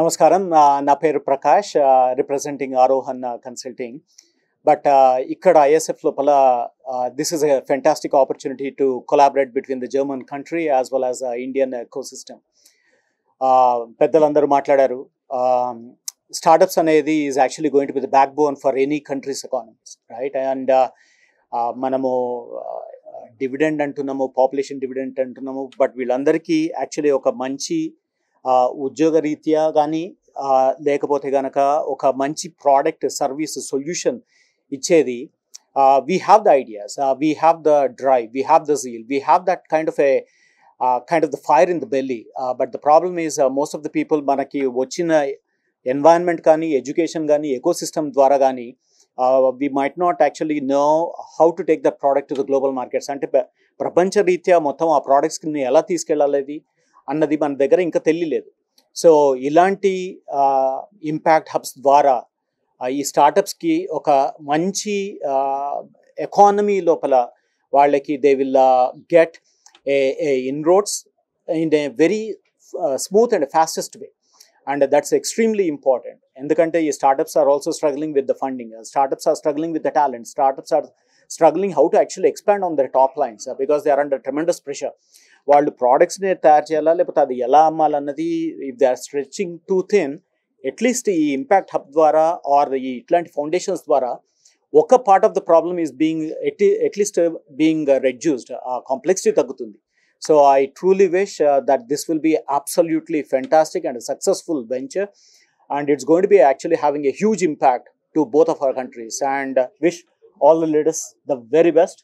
నమస్కారం. నా పేరు ప్రకాష్, రిప్రజెంటింగ్ ఆరోహన్ కన్సల్టింగ్. బట్ ఇక్కడ ఐఎస్ఎఫ్ లోపల this is a fantastic opportunity to collaborate between the German country as well as Indian ecosystem. పెద్దలందరూ మాట్లాడారు. స్టార్టప్స్ అనేది is actually going to be the back bone for any countries economies, right? And మనము dividend అంటున్నాము, population dividend అంటున్నాము, but వీళ్ళందరికీ actually ఒక మంచి ఉద్యోగ రీత్యా కానీ లేకపోతే కనుక ఒక మంచి ప్రోడక్ట్, సర్వీస్, సొల్యూషన్ ఇచ్చేది. We have the ideas, we have the drive, we have the zeal, we have that kind of the fire in the belly. But the problem is most of the people మనకి వచ్చిన environment కానీ, education కానీ, ecosystem ద్వారా కానీ we might not actually know how to take that product to the global markets. అంటే ప్రపంచ రీత్యా మొత్తం ఆ ప్రోడక్ట్స్ని ఎలా తీసుకెళ్ళాలి అన్నది మన దగ్గర ఇంకా తెలియలేదు. సో ఇలాంటి ఇంపాక్ట్ హబ్స్ ద్వారా ఈ స్టార్టప్స్కి ఒక మంచి ఎకానమీ లోపల వాళ్ళకి they will get a inroads in a very smooth and fastest way. And that's extremely important. ఎందుకంటే ఈ startups are also struggling with the funding, startups are struggling with the talent, startups are struggling how to actually expand on their top lines because they are under tremendous pressure. వాళ్ళు ప్రోడక్ట్స్ని తయారు చేయాలా లేకపోతే అది ఎలా అమ్మాలన్నది, if they are stretching too thin, at least ఈ impact hub ద్వారా ఆర్ ఈ ఇట్లాంటి ఫౌండేషన్స్ ద్వారా ఒక part of the problem is being at least being reduced, ఆ కాంప్లెక్సిటీ తగ్గుతుంది. So I truly wish that this will be absolutely fantastic and a successful venture, and it's going to be actually having a huge impact to both of our countries, and wish all the leaders the very best,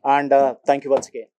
and thank you once again.